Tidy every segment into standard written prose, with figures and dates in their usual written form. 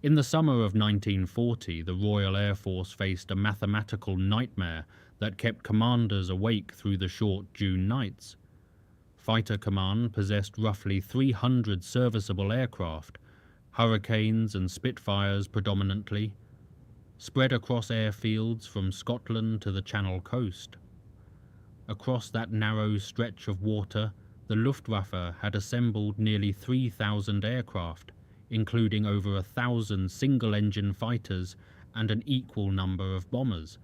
In the summer of 1940, the Royal Air Force faced a mathematical nightmare that kept commanders awake through the short June nights. Fighter Command possessed roughly 300 serviceable aircraft, Hurricanes and Spitfires predominantly, spread across airfields from Scotland to the Channel coast. Across that narrow stretch of water, the Luftwaffe had assembled nearly 3,000 aircraft, including over 1,000 single-engine fighters and an equal number of bombers.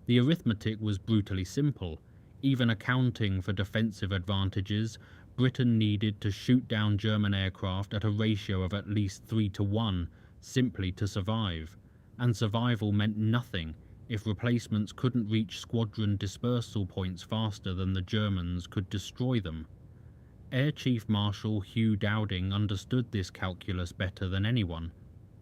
The arithmetic was brutally simple. Even accounting for defensive advantages, Britain needed to shoot down German aircraft at a ratio of at least 3-1 simply to survive, and survival meant nothing if replacements couldn't reach squadron dispersal points faster than the Germans could destroy them. Air Chief Marshal Hugh Dowding understood this calculus better than anyone.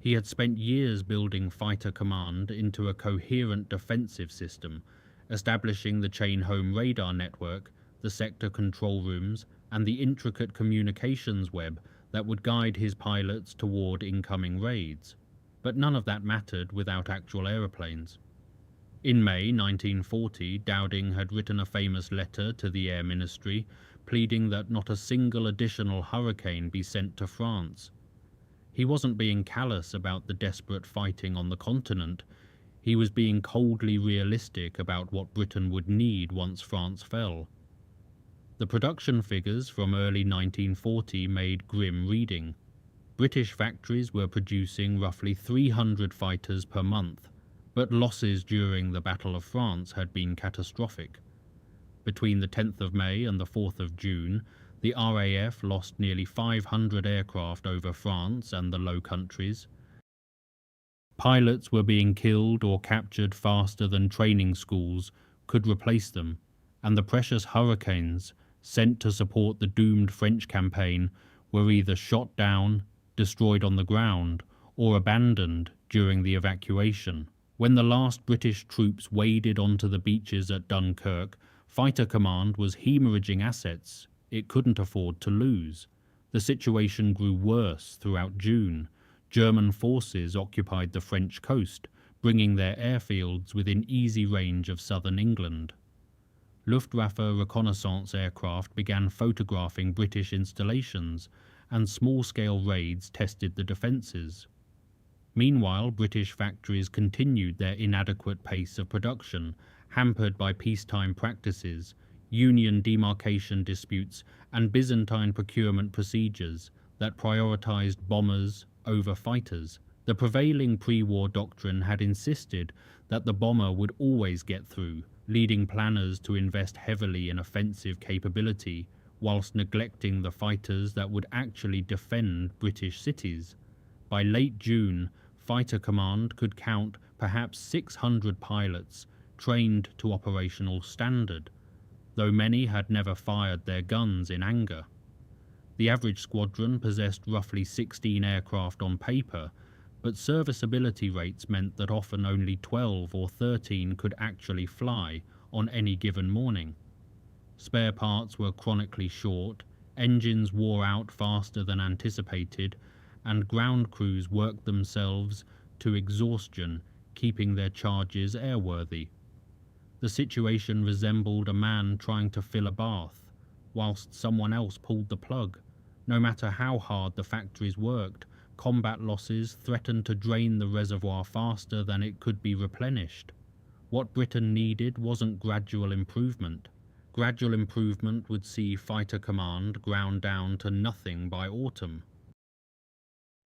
He had spent years building Fighter Command into a coherent defensive system, establishing the chain-home radar network, the sector control rooms, and the intricate communications web that would guide his pilots toward incoming raids. But none of that mattered without actual aeroplanes. In May 1940, Dowding had written a famous letter to the Air Ministry, pleading that not a single additional Hurricane be sent to France. He wasn't being callous about the desperate fighting on the continent. He was being coldly realistic about what Britain would need once France fell. The production figures from early 1940 made grim reading. British factories were producing roughly 300 fighters per month, but losses during the Battle of France had been catastrophic. Between the 10th of May and the 4th of June, the RAF lost nearly 500 aircraft over France and the Low Countries. Pilots were being killed or captured faster than training schools could replace them, and the precious Hurricanes, sent to support the doomed French campaign, were either shot down, destroyed on the ground, or abandoned during the evacuation. When the last British troops waded onto the beaches at Dunkirk, Fighter Command was hemorrhaging assets it couldn't afford to lose. The situation grew worse throughout June. German forces occupied the French coast, bringing their airfields within easy range of southern England. Luftwaffe reconnaissance aircraft began photographing British installations, and small-scale raids tested the defences. Meanwhile, British factories continued their inadequate pace of production, hampered by peacetime practices, Union demarcation disputes, and Byzantine procurement procedures that prioritised bombers over fighters. The prevailing pre-war doctrine had insisted that the bomber would always get through, leading planners to invest heavily in offensive capability, whilst neglecting the fighters that would actually defend British cities. By late June, Fighter Command could count perhaps 600 pilots trained to operational standard, though many had never fired their guns in anger. The average squadron possessed roughly 16 aircraft on paper, but serviceability rates meant that often only 12 or 13 could actually fly on any given morning. Spare parts were chronically short, engines wore out faster than anticipated, and ground crews worked themselves to exhaustion, keeping their charges airworthy. The situation resembled a man trying to fill a bath, whilst someone else pulled the plug. No matter how hard the factories worked, combat losses threatened to drain the reservoir faster than it could be replenished. What Britain needed wasn't gradual improvement. Gradual improvement would see Fighter Command ground down to nothing by autumn.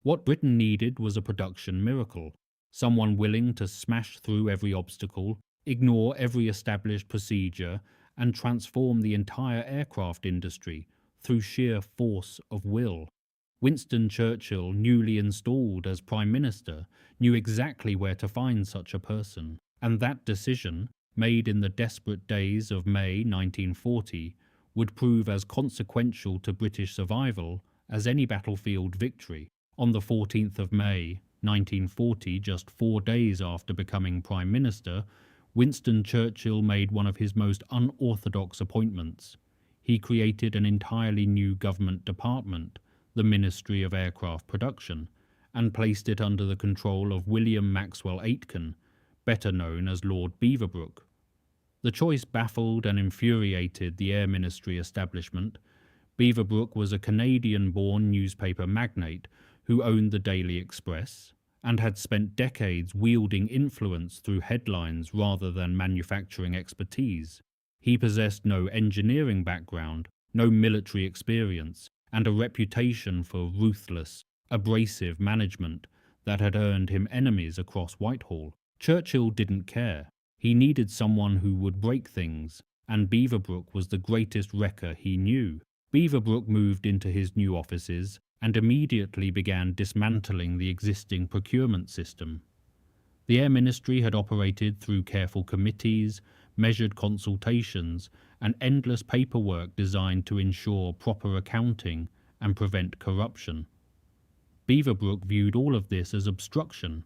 What Britain needed was a production miracle, someone willing to smash through every obstacle, ignore every established procedure, and transform the entire aircraft industry through sheer force of will. Winston Churchill, newly installed as Prime Minister, knew exactly where to find such a person, and that decision, made in the desperate days of May 1940, would prove as consequential to British survival as any battlefield victory. On the 14th of May 1940, just 4 days after becoming Prime Minister, Winston Churchill made one of his most unorthodox appointments. He created an entirely new government department, the Ministry of Aircraft Production, and placed it under the control of William Maxwell Aitken, better known as Lord Beaverbrook. The choice baffled and infuriated the Air Ministry establishment. Beaverbrook was a Canadian-born newspaper magnate who owned the Daily Express and had spent decades wielding influence through headlines rather than manufacturing expertise. He possessed no engineering background, no military experience, and a reputation for ruthless, abrasive management that had earned him enemies across Whitehall. Churchill didn't care. He needed someone who would break things, and Beaverbrook was the greatest wrecker he knew. Beaverbrook moved into his new offices and immediately began dismantling the existing procurement system. The Air Ministry had operated through careful committees, measured consultations, and endless paperwork designed to ensure proper accounting and prevent corruption. Beaverbrook viewed all of this as obstruction.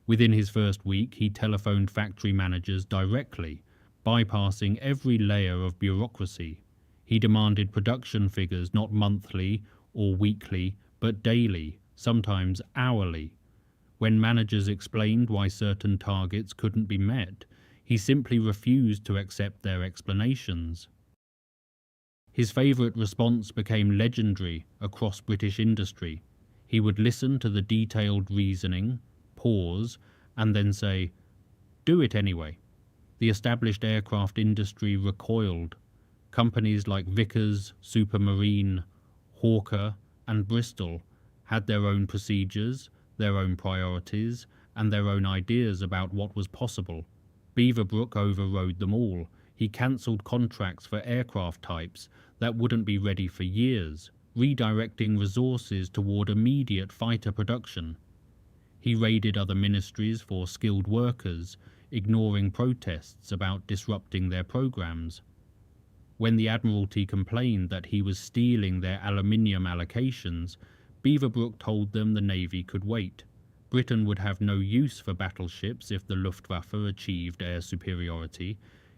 Within his first week, he telephoned factory managers directly, bypassing every layer of bureaucracy. He demanded production figures not monthly or weekly, but daily, sometimes hourly. When managers explained why certain targets couldn't be met, he simply refused to accept their explanations. His favourite response became legendary across British industry. He would listen to the detailed reasoning, pause, and then say, "Do it anyway." The established aircraft industry recoiled. Companies like Vickers, Supermarine, Hawker, and Bristol had their own procedures, their own priorities, and their own ideas about what was possible. Beaverbrook overrode them all. He cancelled contracts for aircraft types that wouldn't be ready for years, redirecting resources toward immediate fighter production. He raided other ministries for skilled workers, ignoring protests about disrupting their programs. When the Admiralty complained that he was stealing their aluminium allocations, Beaverbrook told them the Navy could wait. Britain would have no use for battleships if the Luftwaffe achieved air superiority.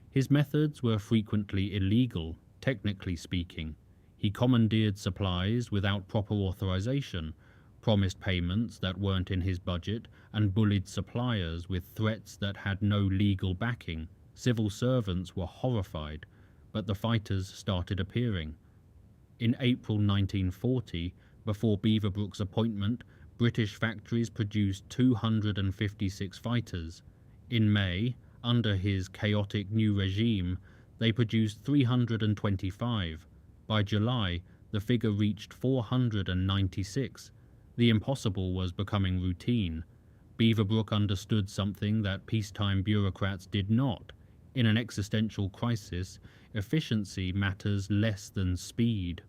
His methods were frequently illegal, technically speaking. He commandeered supplies without proper authorization, promised payments that weren't in his budget, and bullied suppliers with threats that had no legal backing. Civil servants were horrified, but the fighters started appearing. In April 1940, before Beaverbrook's appointment, British factories produced 256 fighters. In May, under his chaotic new regime, they produced 325. By July, the figure reached 496. The impossible was becoming routine. Beaverbrook understood something that peacetime bureaucrats did not. In an existential crisis, efficiency matters less than speed.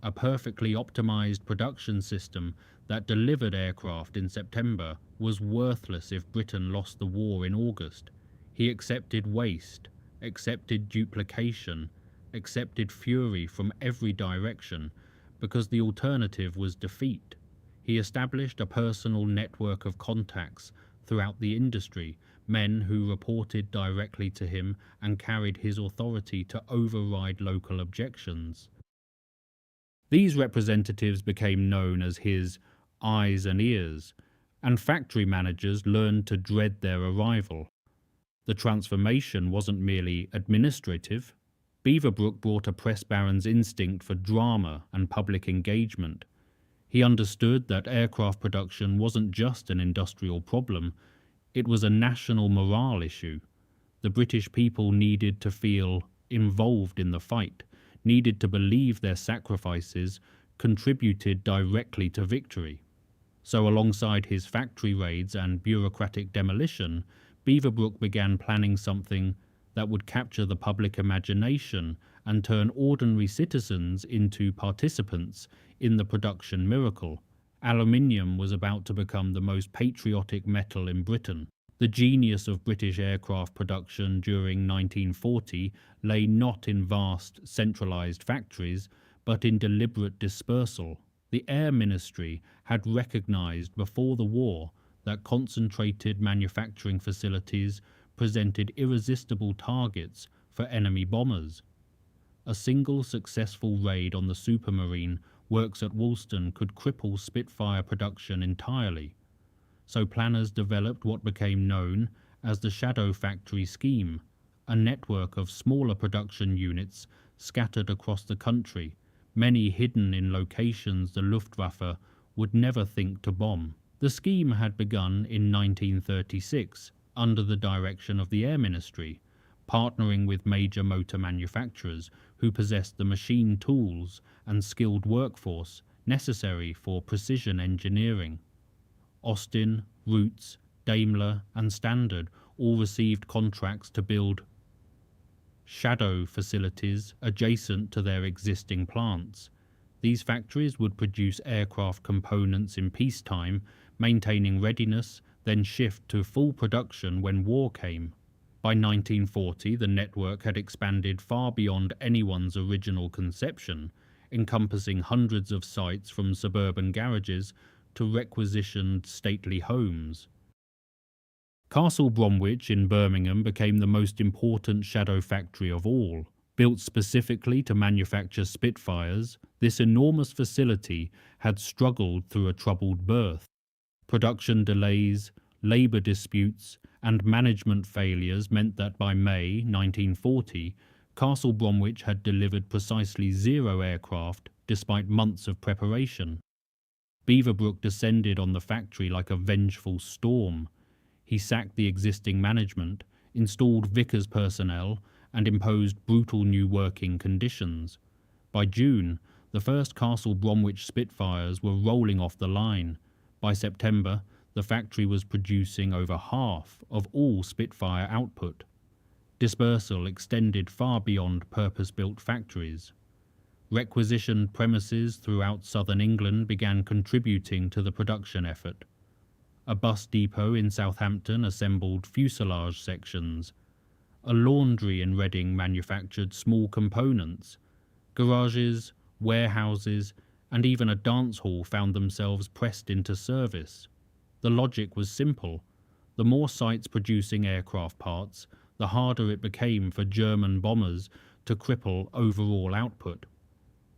A perfectly optimized production system that delivered aircraft in September was worthless if Britain lost the war in August. He accepted waste, accepted duplication, accepted fury from every direction, because the alternative was defeat. He established a personal network of contacts throughout the industry, men who reported directly to him and carried his authority to override local objections. These representatives became known as his eyes and ears, and factory managers learned to dread their arrival. The transformation wasn't merely administrative. Beaverbrook brought a press baron's instinct for drama and public engagement. He understood that aircraft production wasn't just an industrial problem, it was a national morale issue. The British people needed to feel involved in the fight, needed to believe their sacrifices contributed directly to victory. So alongside his factory raids and bureaucratic demolition, Beaverbrook began planning something that would capture the public imagination and turn ordinary citizens into participants in the production miracle. Aluminium was about to become the most patriotic metal in Britain. The genius of British aircraft production during 1940 lay not in vast, centralised factories, but in deliberate dispersal. The Air Ministry had recognised before the war that concentrated manufacturing facilities presented irresistible targets for enemy bombers. A single successful raid on the Supermarine works at Woolston could cripple Spitfire production entirely. So planners developed what became known as the Shadow Factory scheme, a network of smaller production units scattered across the country, many hidden in locations the Luftwaffe would never think to bomb. The scheme had begun in 1936 under the direction of the Air Ministry, partnering with major motor manufacturers who possessed the machine tools and skilled workforce necessary for precision engineering. Austin, Roots, Daimler and Standard all received contracts to build shadow facilities adjacent to their existing plants. These factories would produce aircraft components in peacetime, maintaining readiness, then shift to full production when war came. By 1940, the network had expanded far beyond anyone's original conception, encompassing hundreds of sites from suburban garages to requisitioned stately homes. Castle Bromwich in Birmingham became the most important shadow factory of all. Built specifically to manufacture Spitfires, this enormous facility had struggled through a troubled birth. Production delays, labour disputes, and management failures meant that by May 1940, Castle Bromwich had delivered precisely 0 aircraft despite months of preparation. Beaverbrook descended on the factory like a vengeful storm. He sacked the existing management, installed Vickers personnel, and imposed brutal new working conditions. By June, the first Castle Bromwich Spitfires were rolling off the line. By September, the factory was producing over half of all Spitfire output. Dispersal extended far beyond purpose-built factories. Requisitioned premises throughout southern England began contributing to the production effort. A bus depot in Southampton assembled fuselage sections. A laundry in Reading manufactured small components. Garages, warehouses, and even a dance hall found themselves pressed into service. The logic was simple. The more sites producing aircraft parts, the harder it became for German bombers to cripple overall output.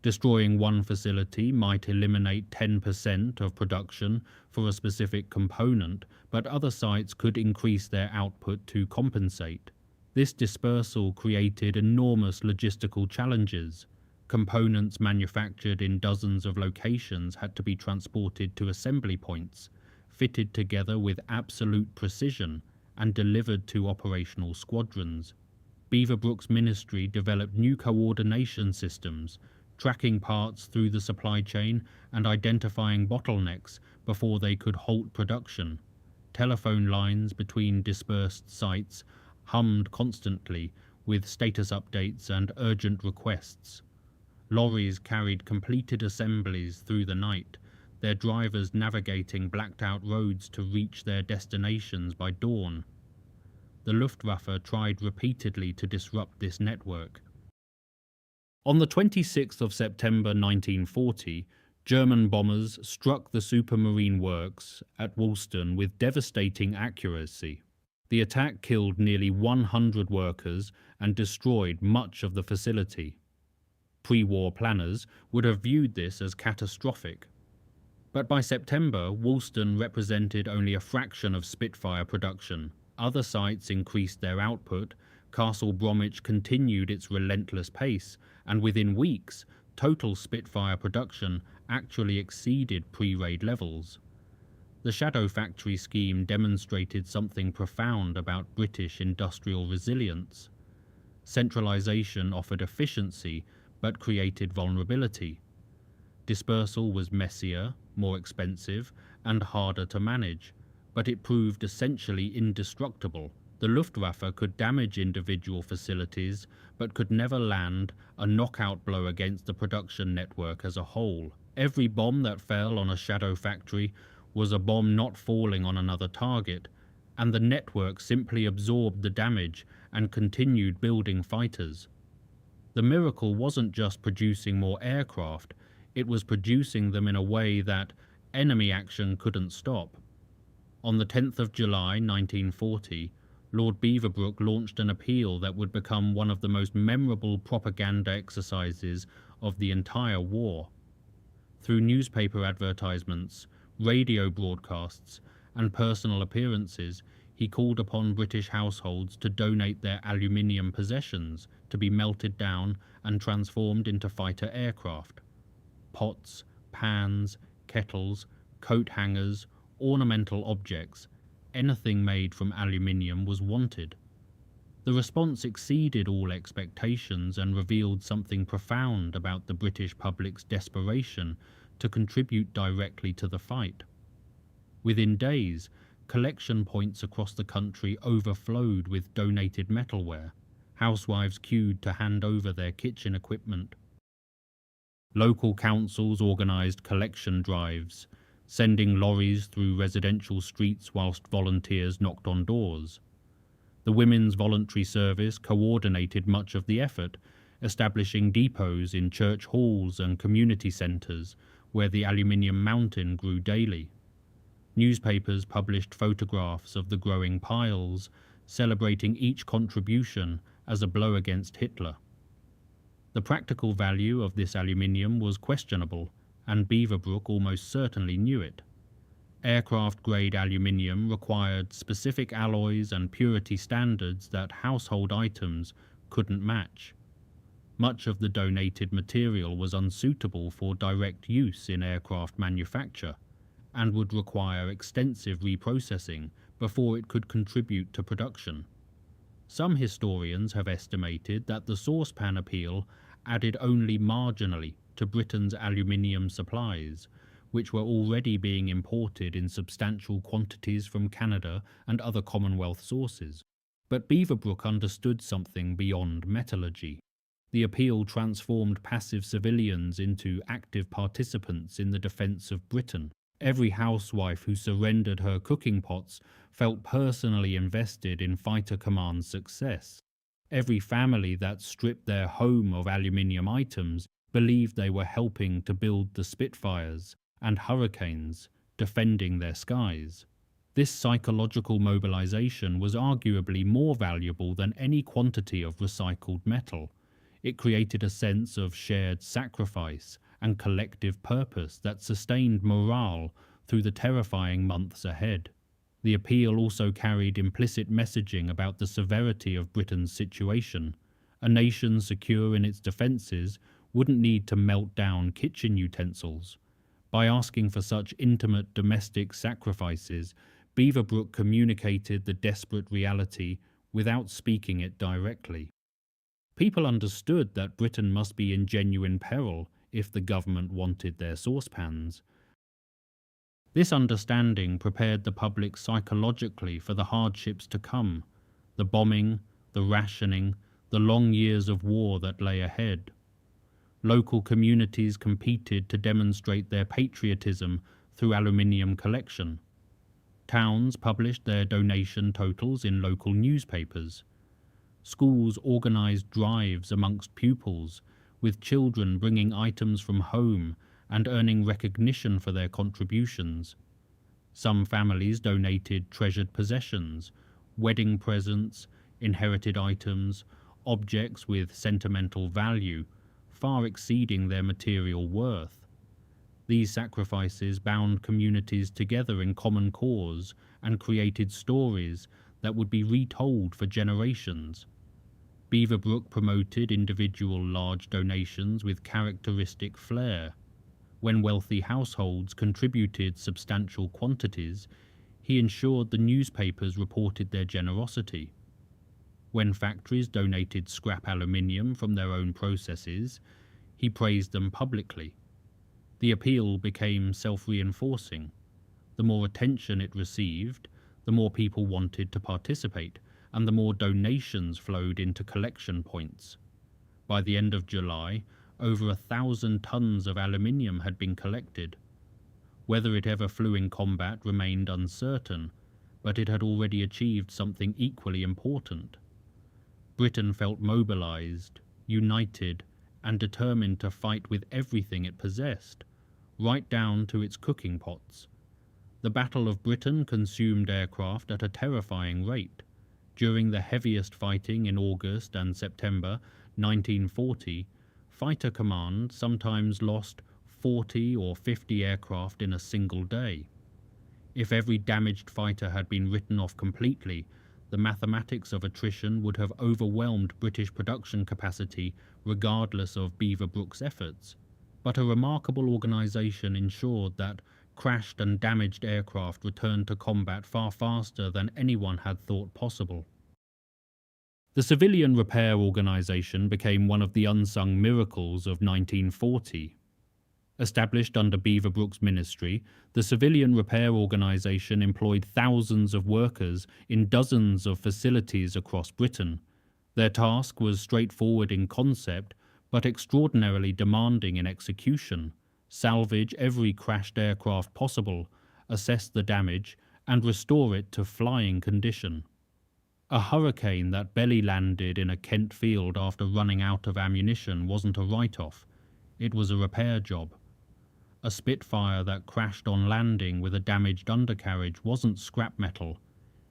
Destroying one facility might eliminate 10% of production for a specific component, but other sites could increase their output to compensate. This dispersal created enormous logistical challenges. Components manufactured in dozens of locations had to be transported to assembly points, fitted together with absolute precision, and delivered to operational squadrons. Beaverbrook's ministry developed new coordination systems, tracking parts through the supply chain and identifying bottlenecks before they could halt production. Telephone lines between dispersed sites hummed constantly with status updates and urgent requests. Lorries carried completed assemblies through the night, their drivers navigating blacked-out roads to reach their destinations by dawn. The Luftwaffe tried repeatedly to disrupt this network. On the 26th of September 1940, German bombers struck the supermarine works at Woolston with devastating accuracy. The attack killed nearly 100 workers and destroyed much of the facility. Pre-war planners would have viewed this as catastrophic. But by September, Woolston represented only a fraction of Spitfire production. Other sites increased their output, Castle Bromwich continued its relentless pace, and within weeks, total Spitfire production actually exceeded pre-raid levels. The Shadow Factory scheme demonstrated something profound about British industrial resilience. Centralisation offered efficiency, but created vulnerability. Dispersal was messier, more expensive, and harder to manage, but it proved essentially indestructible. The Luftwaffe could damage individual facilities, but could never land a knockout blow against the production network as a whole. Every bomb that fell on a shadow factory was a bomb not falling on another target, and the network simply absorbed the damage and continued building fighters. The miracle wasn't just producing more aircraft, it was producing them in a way that enemy action couldn't stop. On the 10th of July 1940, Lord Beaverbrook launched an appeal that would become one of the most memorable propaganda exercises of the entire war. Through newspaper advertisements, radio broadcasts, and personal appearances, he called upon British households to donate their aluminium possessions to be melted down and transformed into fighter aircraft. Pots, pans, kettles, coat hangers, ornamental objects, anything made from aluminium was wanted. The response exceeded all expectations and revealed something profound about the British public's desperation to contribute directly to the fight. Within days, collection points across the country overflowed with donated metalware. Housewives queued to hand over their kitchen equipment. Local councils organised collection drives, sending lorries through residential streets whilst volunteers knocked on doors. The Women's Voluntary Service coordinated much of the effort, establishing depots in church halls and community centres where the aluminium mountain grew daily. Newspapers published photographs of the growing piles, celebrating each contribution as a blow against Hitler. The practical value of this aluminium was questionable, and Beaverbrook almost certainly knew it. Aircraft-grade aluminium required specific alloys and purity standards that household items couldn't match. Much of the donated material was unsuitable for direct use in aircraft manufacture and would require extensive reprocessing before it could contribute to production. Some historians have estimated that the saucepan appeal added only marginally to Britain's aluminium supplies, which were already being imported in substantial quantities from Canada and other Commonwealth sources. But Beaverbrook understood something beyond metallurgy. The appeal transformed passive civilians into active participants in the defence of Britain. Every housewife who surrendered her cooking pots felt personally invested in Fighter Command's success. Every family that stripped their home of aluminium items believed they were helping to build the Spitfires and Hurricanes, defending their skies. This psychological mobilization was arguably more valuable than any quantity of recycled metal. It created a sense of shared sacrifice and collective purpose that sustained morale through the terrifying months ahead. The appeal also carried implicit messaging about the severity of Britain's situation. A nation secure in its defences wouldn't need to melt down kitchen utensils. By asking for such intimate domestic sacrifices, Beaverbrook communicated the desperate reality without speaking it directly. People understood that Britain must be in genuine peril if the government wanted their saucepans. This understanding prepared the public psychologically for the hardships to come, the bombing, the rationing, the long years of war that lay ahead. Local communities competed to demonstrate their patriotism through aluminium collection. Towns published their donation totals in local newspapers. Schools organised drives amongst pupils, with children bringing items from home and earning recognition for their contributions. Some families donated treasured possessions, wedding presents, inherited items, objects with sentimental value, far exceeding their material worth. These sacrifices bound communities together in common cause and created stories that would be retold for generations. Beaverbrook promoted individual large donations with characteristic flair. When wealthy households contributed substantial quantities, he ensured the newspapers reported their generosity. When factories donated scrap aluminium from their own processes, he praised them publicly. The appeal became self-reinforcing. The more attention it received, the more people wanted to participate, and the more donations flowed into collection points. By the end of July, over 1,000 tons of aluminium had been collected. Whether it ever flew in combat remained uncertain, but it had already achieved something equally important. Britain felt mobilized, united, and determined to fight with everything it possessed, right down to its cooking pots. The Battle of Britain consumed aircraft at a terrifying rate. During the heaviest fighting in August and September 1940, Fighter Command sometimes lost 40 or 50 aircraft in a single day. If every damaged fighter had been written off completely, the mathematics of attrition would have overwhelmed British production capacity regardless of Beaverbrook's efforts. But a remarkable organisation ensured that crashed and damaged aircraft returned to combat far faster than anyone had thought possible. The Civilian Repair Organisation became one of the unsung miracles of 1940. Established under Beaverbrook's ministry, the Civilian Repair Organisation employed thousands of workers in dozens of facilities across Britain. Their task was straightforward in concept, but extraordinarily demanding in execution: salvage every crashed aircraft possible, assess the damage, and restore it to flying condition. A Hurricane that belly landed in a Kent field after running out of ammunition wasn't a write-off. It was a repair job. A Spitfire that crashed on landing with a damaged undercarriage wasn't scrap metal.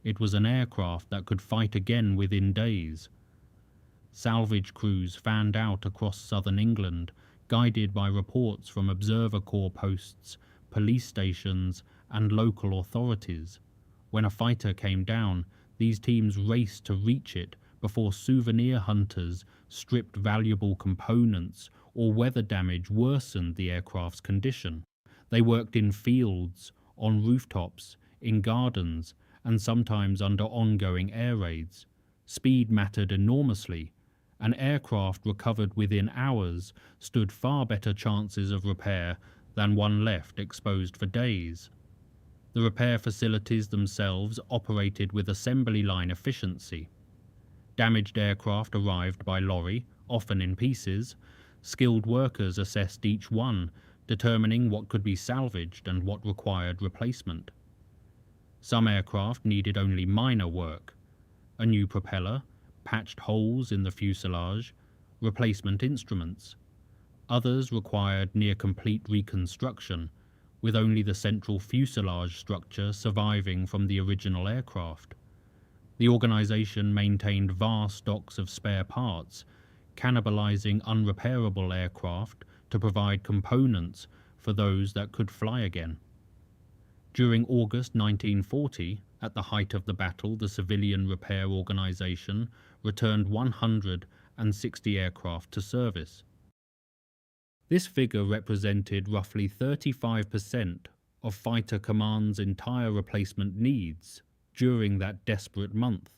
It was an aircraft that could fight again within days. Salvage crews fanned out across southern England, guided by reports from observer corps posts, police stations, and local authorities. When a fighter came down, these teams raced to reach it before souvenir hunters stripped valuable components or weather damage worsened the aircraft's condition. They worked in fields, on rooftops, in gardens, and sometimes under ongoing air raids. Speed mattered enormously. An aircraft recovered within hours stood far better chances of repair than one left exposed for days. The repair facilities themselves operated with assembly line efficiency. Damaged aircraft arrived by lorry, often in pieces. Skilled workers assessed each one, determining what could be salvaged and what required replacement. Some aircraft needed only minor work: a new propeller, patched holes in the fuselage, replacement instruments. Others required near-complete reconstruction, with only the central fuselage structure surviving from the original aircraft. The organisation maintained vast stocks of spare parts, cannibalizing unrepairable aircraft to provide components for those that could fly again. During August 1940, at the height of the battle, the Civilian Repair Organisation returned 160 aircraft to service. This figure represented roughly 35% of Fighter Command's entire replacement needs during that desperate month.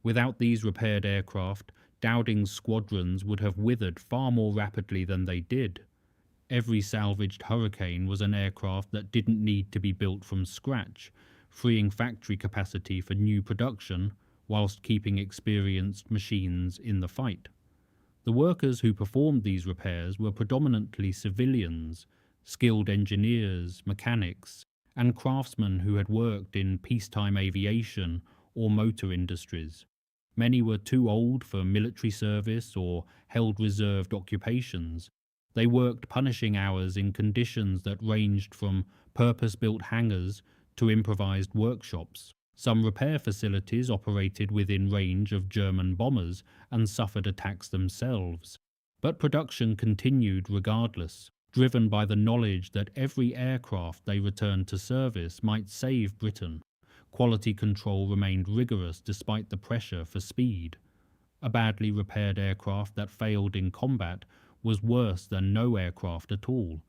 Without these repaired aircraft, Dowding's squadrons would have withered far more rapidly than they did. Every salvaged Hurricane was an aircraft that didn't need to be built from scratch, freeing factory capacity for new production whilst keeping experienced machines in the fight. The workers who performed these repairs were predominantly civilians, skilled engineers, mechanics, and craftsmen who had worked in peacetime aviation or motor industries. Many were too old for military service or held reserved occupations. They worked punishing hours in conditions that ranged from purpose-built hangars to improvised workshops. Some repair facilities operated within range of German bombers and suffered attacks themselves. But production continued regardless, driven by the knowledge that every aircraft they returned to service might save Britain. Quality control remained rigorous despite the pressure for speed. A badly repaired aircraft that failed in combat was worse than no aircraft at all.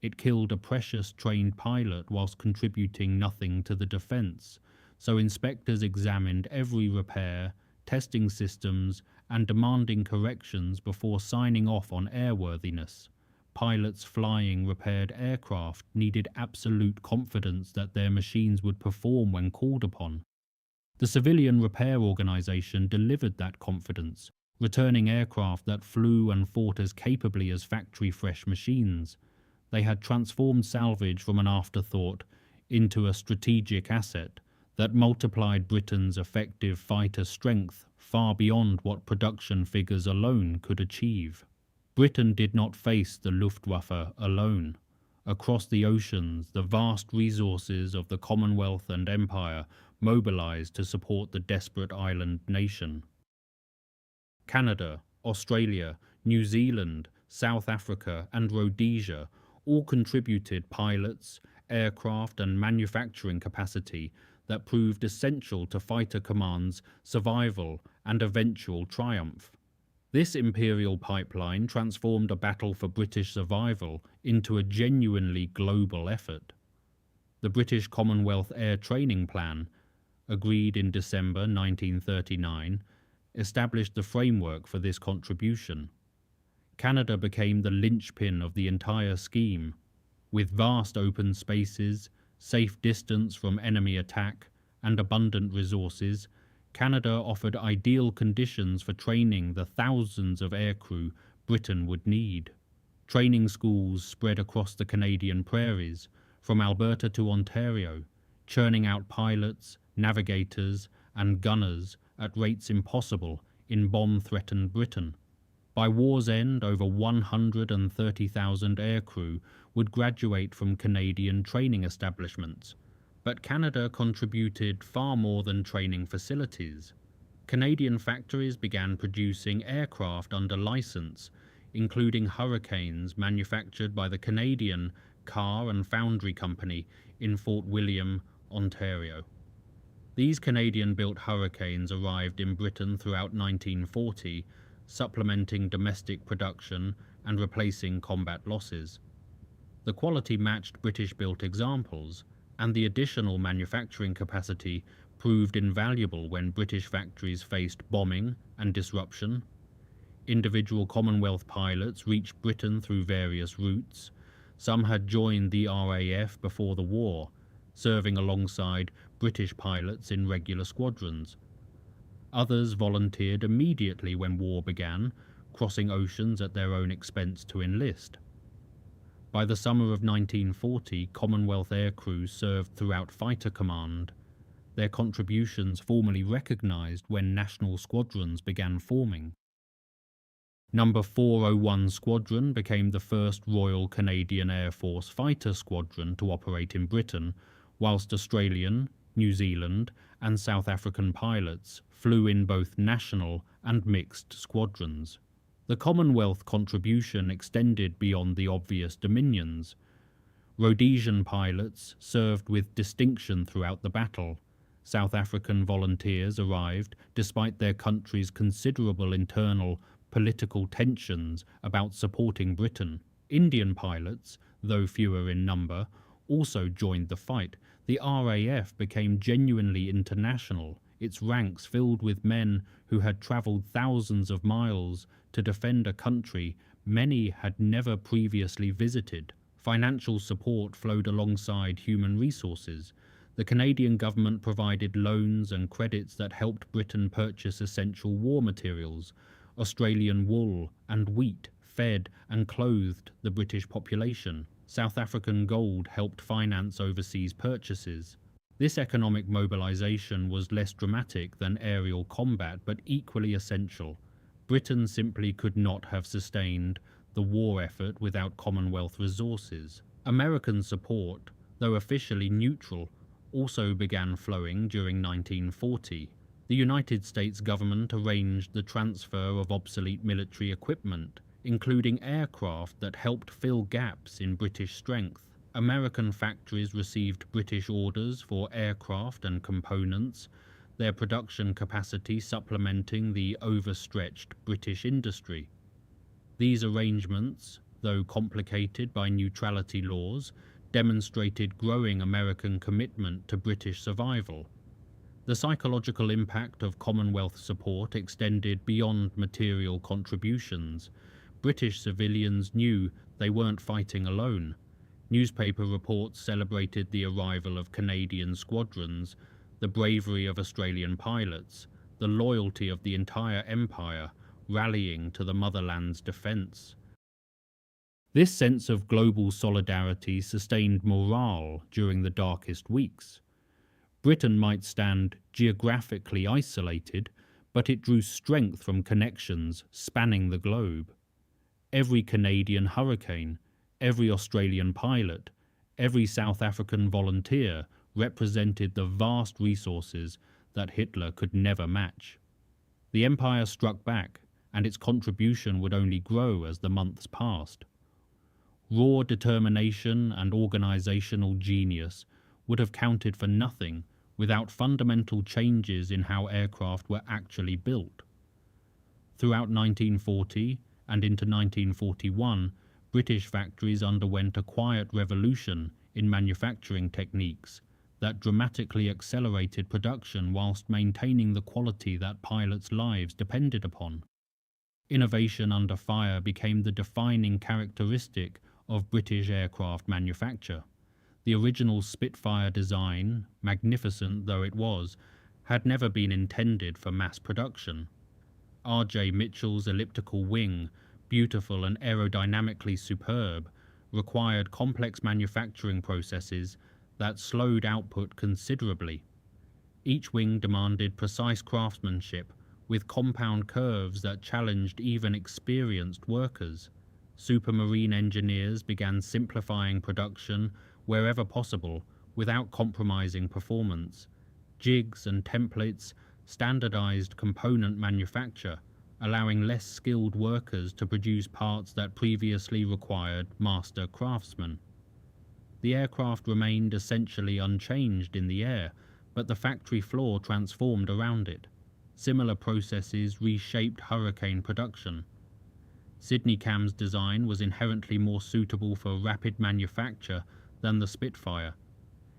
It killed a precious trained pilot whilst contributing nothing to the defence. So inspectors examined every repair, testing systems, and demanding corrections before signing off on airworthiness. Pilots flying repaired aircraft needed absolute confidence that their machines would perform when called upon. The Civilian Repair Organisation delivered that confidence, returning aircraft that flew and fought as capably as factory-fresh machines. They had transformed salvage from an afterthought into a strategic asset that multiplied Britain's effective fighter strength far beyond what production figures alone could achieve. Britain did not face the Luftwaffe alone. Across the oceans, the vast resources of the Commonwealth and Empire mobilised to support the desperate island nation. Canada, Australia, New Zealand, South Africa, and Rhodesia all contributed pilots, aircraft and manufacturing capacity that proved essential to fighter command's survival and eventual triumph. This imperial pipeline transformed a battle for British survival into a genuinely global effort. The British Commonwealth Air Training Plan, agreed in December 1939, established the framework for this contribution. Canada became the linchpin of the entire scheme, with vast open spaces, safe distance from enemy attack, and abundant resources. Canada offered ideal conditions for training the thousands of aircrew Britain would need. Training schools spread across the Canadian prairies, from Alberta to Ontario, churning out pilots, navigators, and gunners at rates impossible in bomb-threatened Britain. By war's end, over 130,000 aircrew would graduate from Canadian training establishments. But Canada contributed far more than training facilities. Canadian factories began producing aircraft under license, including Hurricanes manufactured by the Canadian Car and Foundry Company in Fort William, Ontario. These Canadian-built Hurricanes arrived in Britain throughout 1940, supplementing domestic production and replacing combat losses. The quality matched British-built examples, and the additional manufacturing capacity proved invaluable when British factories faced bombing and disruption. Individual Commonwealth pilots reached Britain through various routes. Some had joined the RAF before the war, serving alongside British pilots in regular squadrons. Others volunteered immediately when war began, crossing oceans at their own expense to enlist. By the summer of 1940, Commonwealth aircrews served throughout Fighter Command, their contributions formally recognised when national squadrons began forming. Number 401 Squadron became the first Royal Canadian Air Force fighter squadron to operate in Britain, whilst Australian, New Zealand and South African pilots flew in both national and mixed squadrons. The Commonwealth contribution extended beyond the obvious dominions. Rhodesian pilots served with distinction throughout the battle. South African volunteers arrived despite their country's considerable internal political tensions about supporting Britain. Indian pilots, though fewer in number, also joined the fight. The RAF became genuinely international, its ranks filled with men who had travelled thousands of miles to defend a country many had never previously visited. Financial support flowed alongside human resources. The Canadian government provided loans and credits that helped Britain purchase essential war materials. Australian wool and wheat fed and clothed the British population. South African gold helped finance overseas purchases. This economic mobilisation was less dramatic than aerial combat, but equally essential. Britain simply could not have sustained the war effort without Commonwealth resources. American support, though officially neutral, also began flowing during 1940. The United States government arranged the transfer of obsolete military equipment, including aircraft that helped fill gaps in British strength. American factories received British orders for aircraft and components, their production capacity supplementing the overstretched British industry. These arrangements, though complicated by neutrality laws, demonstrated growing American commitment to British survival. The psychological impact of Commonwealth support extended beyond material contributions. British civilians knew they weren't fighting alone. Newspaper reports celebrated the arrival of Canadian squadrons, the bravery of Australian pilots, the loyalty of the entire empire, rallying to the motherland's defence. This sense of global solidarity sustained morale during the darkest weeks. Britain might stand geographically isolated, but it drew strength from connections spanning the globe. Every Canadian Hurricane, every Australian pilot, every South African volunteer represented the vast resources that Hitler could never match. The empire struck back, and its contribution would only grow as the months passed. Raw determination and organizational genius would have counted for nothing without fundamental changes in how aircraft were actually built. Throughout 1940 and into 1941, British factories underwent a quiet revolution in manufacturing techniques that dramatically accelerated production whilst maintaining the quality that pilots' lives depended upon. Innovation under fire became the defining characteristic of British aircraft manufacture. The original Spitfire design, magnificent though it was, had never been intended for mass production. R.J. Mitchell's elliptical wing, beautiful and aerodynamically superb, required complex manufacturing processes that slowed output considerably. Each wing demanded precise craftsmanship, with compound curves that challenged even experienced workers. Supermarine engineers began simplifying production wherever possible without compromising performance. Jigs and templates standardized component manufacture, allowing less skilled workers to produce parts that previously required master craftsmen. The aircraft remained essentially unchanged in the air, but the factory floor transformed around it. Similar processes reshaped Hurricane production. Sydney Cam's design was inherently more suitable for rapid manufacture than the Spitfire.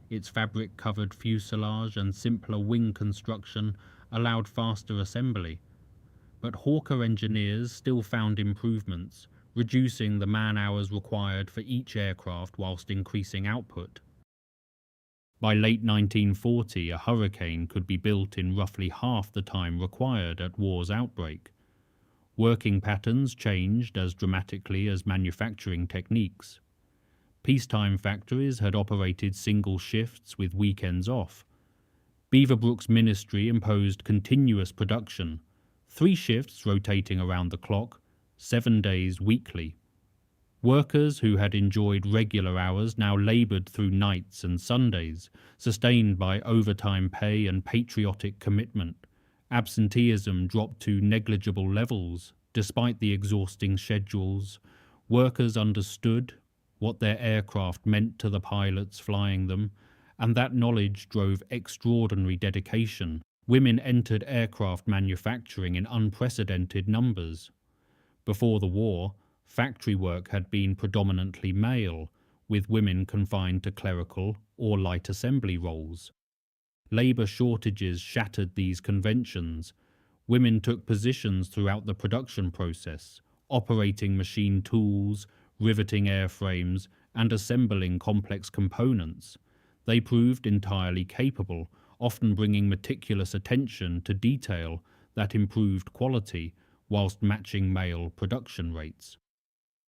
Its fabric-covered fuselage and simpler wing construction allowed faster assembly. But Hawker engineers still found improvements, reducing the man-hours required for each aircraft whilst increasing output. By late 1940, a Hurricane could be built in roughly half the time required at war's outbreak. Working patterns changed as dramatically as manufacturing techniques. Peacetime factories had operated single shifts with weekends off. Beaverbrook's ministry imposed continuous production, 3 shifts rotating around the clock, 7 days weekly. Workers who had enjoyed regular hours now laboured through nights and Sundays, sustained by overtime pay and patriotic commitment. Absenteeism dropped to negligible levels. Despite the exhausting schedules, workers understood what their aircraft meant to the pilots flying them, and that knowledge drove extraordinary dedication. Women entered aircraft manufacturing in unprecedented numbers. Before the war, factory work had been predominantly male, with women confined to clerical or light assembly roles. Labour shortages shattered these conventions. Women took positions throughout the production process, operating machine tools, riveting airframes, and assembling complex components. They proved entirely capable, often bringing meticulous attention to detail that improved quality whilst matching male production rates.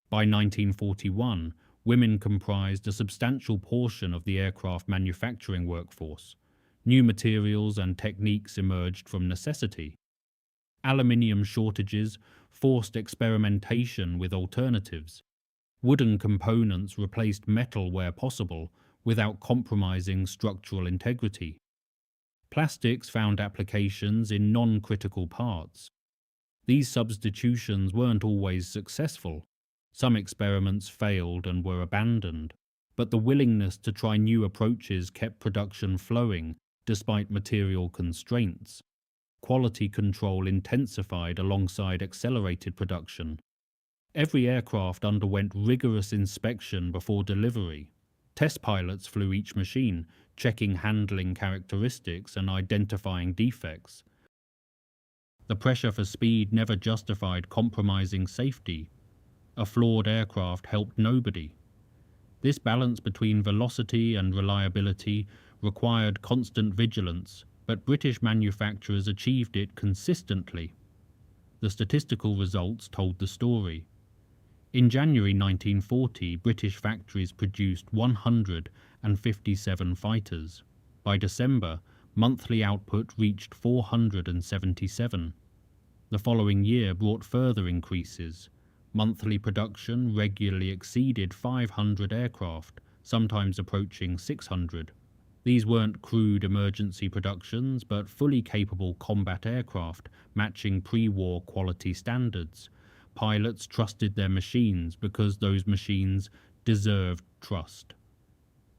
By 1941, women comprised a substantial portion of the aircraft manufacturing workforce. New materials and techniques emerged from necessity. Aluminium shortages forced experimentation with alternatives. Wooden components replaced metal where possible without compromising structural integrity. Plastics found applications in non-critical parts. These substitutions weren't always successful. Some experiments failed and were abandoned, but the willingness to try new approaches kept production flowing despite material constraints. Quality control intensified alongside accelerated production. Every aircraft underwent rigorous inspection before delivery. Test pilots flew each machine, checking handling characteristics and identifying defects. The pressure for speed never justified compromising safety. A flawed aircraft helped nobody. This balance between velocity and reliability required constant vigilance, but British manufacturers achieved it consistently. The statistical results told the story. In January 1940, British factories produced 157 fighters. By December, monthly output reached 477. The following year brought further increases. Monthly production regularly exceeded 500 aircraft, sometimes approaching 600. These weren't crude emergency productions, but fully capable combat aircraft, matching pre-war quality standards. Pilots trusted their machines because those machines deserved trust.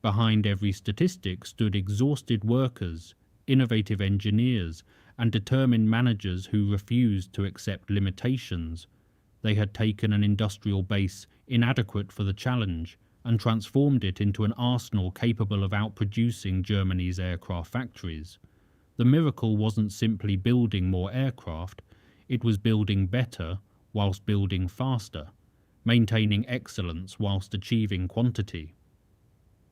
Behind every statistic stood exhausted workers, innovative engineers, and determined managers who refused to accept limitations. They had taken an industrial base inadequate for the challenge and transformed it into an arsenal capable of outproducing Germany's aircraft factories. The miracle wasn't simply building more aircraft, it was building better whilst building faster, maintaining excellence whilst achieving quantity.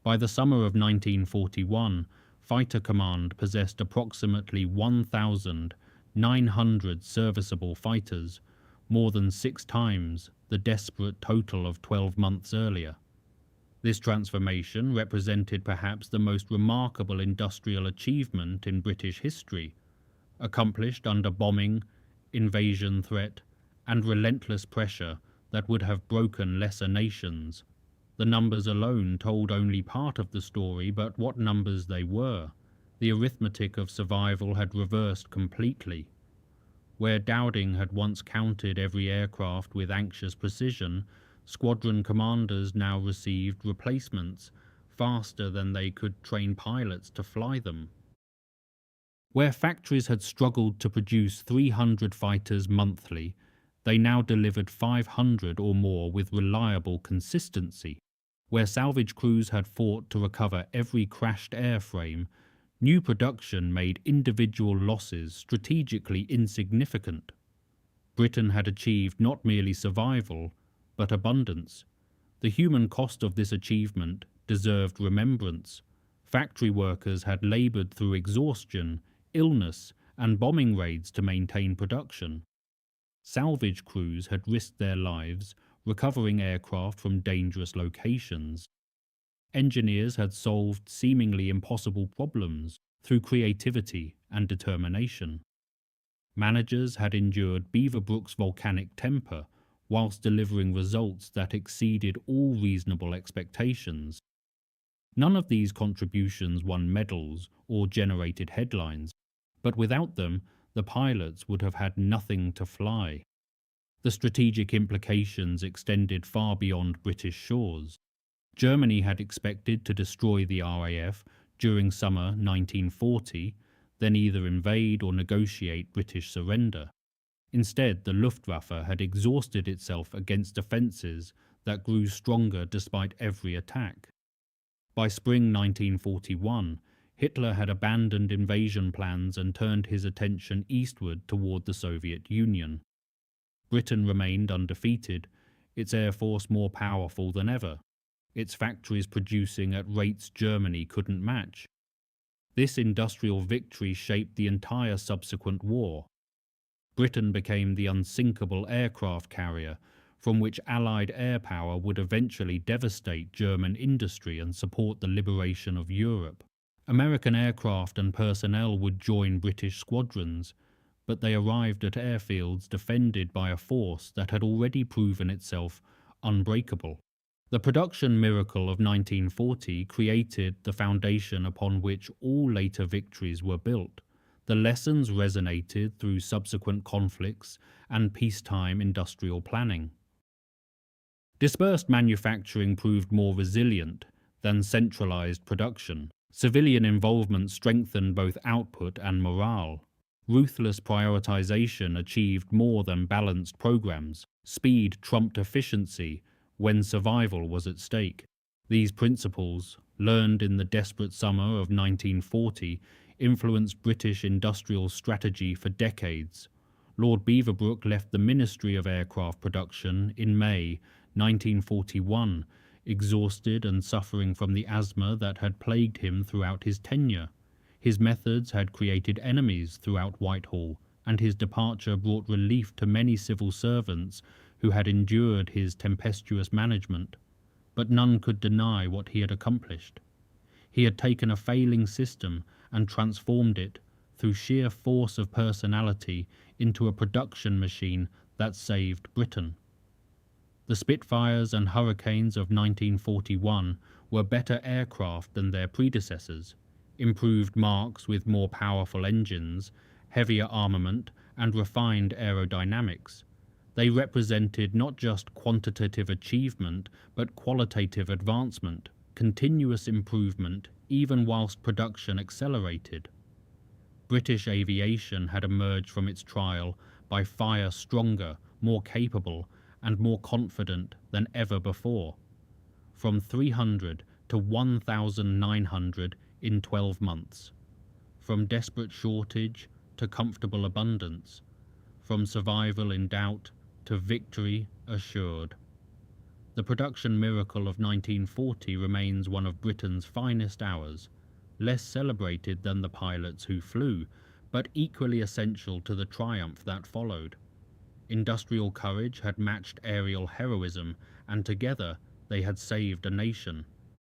By the summer of 1941, Fighter Command possessed approximately 1,900 serviceable fighters, more than 6 times the desperate total of 12 months earlier. This transformation represented perhaps the most remarkable industrial achievement in British history, accomplished under bombing, invasion threat, and relentless pressure that would have broken lesser nations. The numbers alone told only part of the story, but what numbers they were. The arithmetic of survival had reversed completely. Where Dowding had once counted every aircraft with anxious precision, squadron commanders now received replacements faster than they could train pilots to fly them. Where factories had struggled to produce 300 fighters monthly, they now delivered 500 or more with reliable consistency. Where salvage crews had fought to recover every crashed airframe, new production made individual losses strategically insignificant. Britain had achieved not merely survival, but abundance. The human cost of this achievement deserved remembrance. Factory workers had laboured through exhaustion, illness, and bombing raids to maintain production. Salvage crews had risked their lives recovering aircraft from dangerous locations. Engineers had solved seemingly impossible problems through creativity and determination. Managers had endured Beaverbrook's volcanic temper whilst delivering results that exceeded all reasonable expectations. None of these contributions won medals or generated headlines, but without them, the pilots would have had nothing to fly. The strategic implications extended far beyond British shores. Germany had expected to destroy the RAF during summer 1940, then either invade or negotiate British surrender. Instead, the Luftwaffe had exhausted itself against defences that grew stronger despite every attack. By spring 1941, Hitler had abandoned invasion plans and turned his attention eastward toward the Soviet Union. Britain remained undefeated, its air force more powerful than ever, its factories producing at rates Germany couldn't match. This industrial victory shaped the entire subsequent war. Britain became the unsinkable aircraft carrier from which Allied air power would eventually devastate German industry and support the liberation of Europe. American aircraft and personnel would join British squadrons, but they arrived at airfields defended by a force that had already proven itself unbreakable. The production miracle of 1940 created the foundation upon which all later victories were built. The lessons resonated through subsequent conflicts and peacetime industrial planning. Dispersed manufacturing proved more resilient than centralized production. Civilian involvement strengthened both output and morale. Ruthless prioritization achieved more than balanced programs. Speed trumped efficiency when survival was at stake. These principles, learned in the desperate summer of 1940, influenced British industrial strategy for decades. Lord Beaverbrook left the Ministry of Aircraft Production in May 1941, exhausted and suffering from the asthma that had plagued him throughout his tenure. His methods had created enemies throughout Whitehall, and his departure brought relief to many civil servants who had endured his tempestuous management. But none could deny what he had accomplished. He had taken a failing system and transformed it, through sheer force of personality, into a production machine that saved Britain. The Spitfires and Hurricanes of 1941 were better aircraft than their predecessors, improved marks with more powerful engines, heavier armament, and refined aerodynamics. They represented not just quantitative achievement, but qualitative advancement, continuous improvement, even whilst production accelerated. British aviation had emerged from its trial by far stronger, more capable, and more confident than ever before. From 300 to 1,900 in 12 months. From desperate shortage to comfortable abundance. From survival in doubt to victory assured. The production miracle of 1940 remains one of Britain's finest hours, less celebrated than the pilots who flew, but equally essential to the triumph that followed. Industrial courage had matched aerial heroism, and together they had saved a nation.